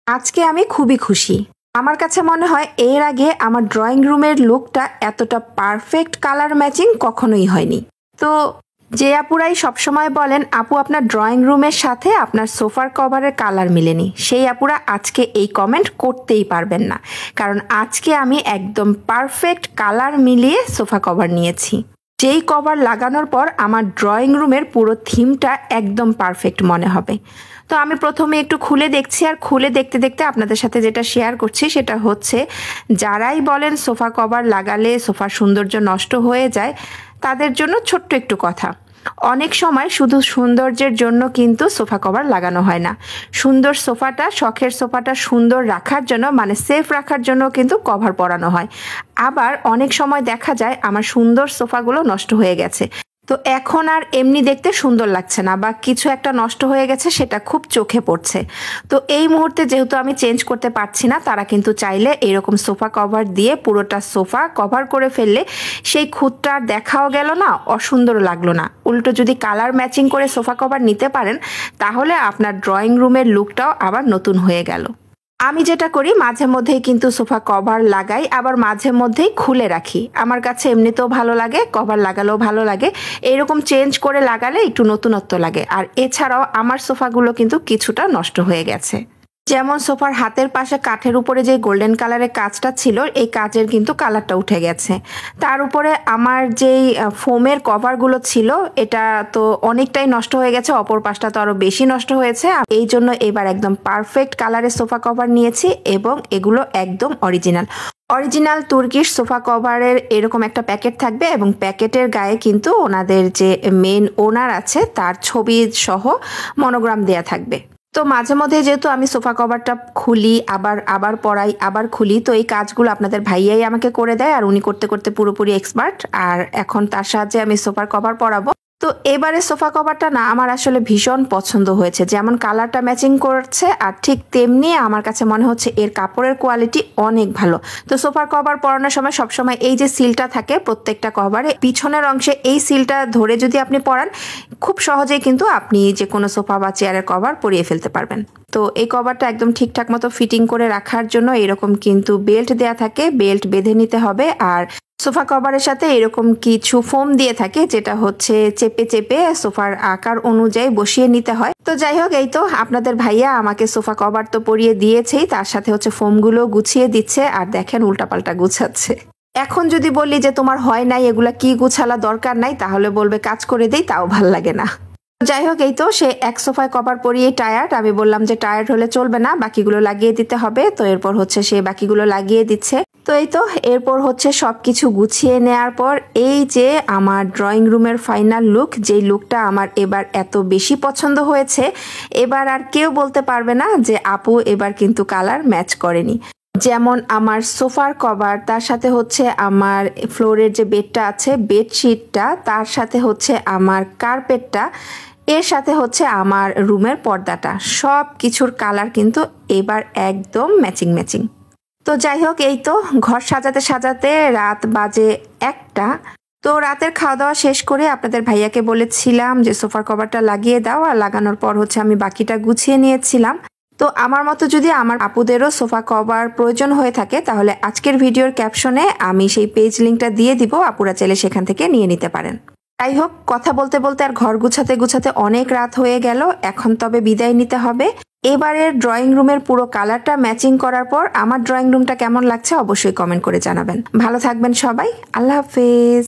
আজকে আমি খুবই খুশি। আমার কাছে মনে হয় এর আগে আমার ড্রয়িং রুমের লুকটা এতটা পারফেক্ট কালার ম্যাচিং কখনোই হয়নি। তো যে আপুরাই সবসময় বলেন আপু আপনার ড্রয়িং রুমের সাথে আপনার সোফার কভারের কালার মিলেনি, সেই আপুরা আজকে এই কমেন্ট করতেই পারবেন না, কারণ আজকে আমি একদম পারফেক্ট কালার মিলিয়ে সোফা কভার নিয়েছি। যেই কভার লাগানোর পর আমার ড্রয়িং রুমের পুরো থিমটা একদম পারফেক্ট মনে হবে। তো আমি প্রথমে একটু খুলে দেখছি, আর খুলে দেখতে দেখতে আপনাদের সাথে যেটা শেয়ার করছি সেটা হচ্ছে, যারাই বলেন সোফা কভার লাগালে সোফার সৌন্দর্য নষ্ট হয়ে যায়, তাদের জন্য ছোট্ট একটু কথা। অনেক সময় শুধু সৌন্দর্যের জন্য কিন্তু সোফা কভার লাগানো হয় না। সুন্দর সোফাটা, শখের সোফাটা সুন্দর রাখার জন্য, মানে সেফ রাখার জন্য কিন্তু কভার পরানো হয়। আবার অনেক সময় দেখা যায় আমার সুন্দর সোফাগুলো নষ্ট হয়ে গেছে, তো এখন আর এমনি দেখতে সুন্দর লাগছে না, বা কিছু একটা নষ্ট হয়ে গেছে সেটা খুব চোখে পড়ছে। তো এই মুহূর্তে যেহেতু আমি চেঞ্জ করতে পারছি না, তারা কিন্তু চাইলে এরকম সোফা কভার দিয়ে পুরোটা সোফা কভার করে ফেললে সেই খুঁতটা আর দেখাও গেল না, অসুন্দর লাগলো না। উল্টো যদি কালার ম্যাচিং করে সোফা কভার নিতে পারেন, তাহলে আপনার ড্রয়িং রুমের লুকটাও আবার নতুন হয়ে গেল। আমি যেটা করি, মাঝে মধ্যেই কিন্তু সোফা কভার লাগাই, আবার মাঝে মধ্যেই খুলে রাখি। আমার কাছে এমনিতেও ভালো লাগে, কভার লাগালেও ভালো লাগে। এরকম চেঞ্জ করে লাগালে একটু নতুনত্ব লাগে। আর এছাড়াও আমার সোফাগুলো কিন্তু কিছুটা নষ্ট হয়ে গেছে। যেমন সোফার হাতের পাশে কাঠের উপরে যে গোল্ডেন কালারের কাজটা ছিল, এই কাজের কিন্তু কালারটা উঠে গেছে। তার উপরে আমার যেই ফোমের কভারগুলো ছিল, এটা তো অনেকটাই নষ্ট হয়ে গেছে, অপর পাশটা তো আরো বেশি নষ্ট হয়েছে। এই জন্য এবার একদম পারফেক্ট কালারের সোফা কভার নিয়েছি, এবং এগুলো একদম অরিজিনাল তুর্কিশ সোফা কভারের এরকম একটা প্যাকেট থাকবে, এবং প্যাকেটের গায়ে কিন্তু ওনাদের যে মেন ওনার আছে তার ছবি সহ মনোগ্রাম দেয়া থাকবে। তো মাঝে মধ্যে যেহেতু আমি সোফা কভারটা খুলি, আবার পরাই, আবার খুলি, তো এই কাজগুলো আপনাদের ভাইয়াই আমাকে করে দেয়, আর উনি করতে করতে পুরোপুরি এক্সপার্ট। আর এখন তার সাহায্যে আমি সোফার কভার পরাবো। তো এবারে সোফা কভারটা না আমার আসলে ভীষণ পছন্দ হয়েছে, যেমন কালারটা ম্যাচিং করছে, আর ঠিক তেমনি আমার কাছে মনে হচ্ছে এর কাপড়ের কোয়ালিটি অনেক ভালো। তো সোফার কভার পরানোর সময় সবসময় এই যে সিলটা থাকে প্রত্যেকটা কভারে পিছনের অংশে, এই সিলটা ধরে যদি আপনি পরান, খুব সহজেই কিন্তু আপনি যে কোনো সোফা বা চেয়ারের কভার পরিয়ে ফেলতে পারবেন। তো এই কভারটা একদম ঠিকঠাক মতো ফিটিং করে রাখার জন্য এরকম কিন্তু বেল্ট দেয়া থাকে, বেল্ট বেঁধে নিতে হবে। আর সোফা কভারের সাথে এরকম কিছু ফোম দিয়ে থাকে, যেটা হচ্ছে চেপে চেপে সোফার আকার অনুযায়ী বসিয়ে নিতে হয়। তো যাই হোক, এই তো আপনাদের ভাইয়া আমাকে সোফা কভার তো পরিয়ে দিয়েছেই, তার সাথে হচ্ছে ফোমগুলো গুছিয়ে দিচ্ছে, আর দেখেন উল্টাপাল্টা গুছাচ্ছে। এখন যদি বললি যে তোমার হয় নাই, এগুলা কি গুছালা, দরকার নাই, তাহলে বলবে কাজ করে দেই, তাও ভাল লাগে না। যাই হোক, এই তো সে এক সোফায় কভার পরিয়ে টায়ার্ড। আমি বললাম যে টায়ার্ড হলে চলবে না, বাকিগুলো লাগিয়ে দিতে হবে। তো এরপর হচ্ছে সে বাকিগুলো লাগিয়ে দিচ্ছে। তো এই তো এরপর হচ্ছে সবকিছু গুছিয়ে নেওয়ার পর এই যে আমার ড্রয়িং রুমের ফাইনাল লুক, যেই লুকটা আমার এবার এত বেশি পছন্দ হয়েছে, এবার আর কেউ বলতে পারবে না যে আপু এবার কিন্তু কালার ম্যাচ করেনি। যেমন আমার সোফার কভার, তার সাথে হচ্ছে আমার ফ্লোরের যে বেডটা আছে, বেডশিটটা, তার সাথে হচ্ছে আমার কার্পেটটা, এর সাথে হচ্ছে আমার রুমের পর্দাটা, সব কিছুর কালার কিন্তু এবার একদম ম্যাচিং। তো যাই হোক, এই তো ঘর সাজাতে সাজাতে রাত বাজে 1টা। তো রাতের খাওয়া দাওয়া শেষ করে আপনাদের ভাইয়াকে বলেছিলাম যে সোফার কভারটা লাগিয়ে দাও, আর লাগানোর পর হচ্ছে আমি বাকিটা গুছিয়ে নিয়েছিলাম। তো আমার মতো যদি আমার আপুদেরও সোফা কভার প্রয়োজন হয়ে থাকে, তাহলে আজকের ভিডিওর ক্যাপশনে আমি সেই পেজ লিঙ্কটা দিয়ে দিব, আপুরা চাইলে সেখান থেকে নিয়ে নিতে পারেন। যাই হোক, কথা বলতে বলতে আর ঘর গুছাতে অনেক রাত হয়ে গেল। এখন তবে বিদায় নিতে হবে। এবারের ড্রয়িং রুমের পুরো কালারটা ম্যাচিং করার পর আমার ড্রয়িং রুমটা কেমন লাগছে অবশ্যই কমেন্ট করে জানাবেন। ভালো থাকবেন সবাই, আল্লাহ হাফেজ।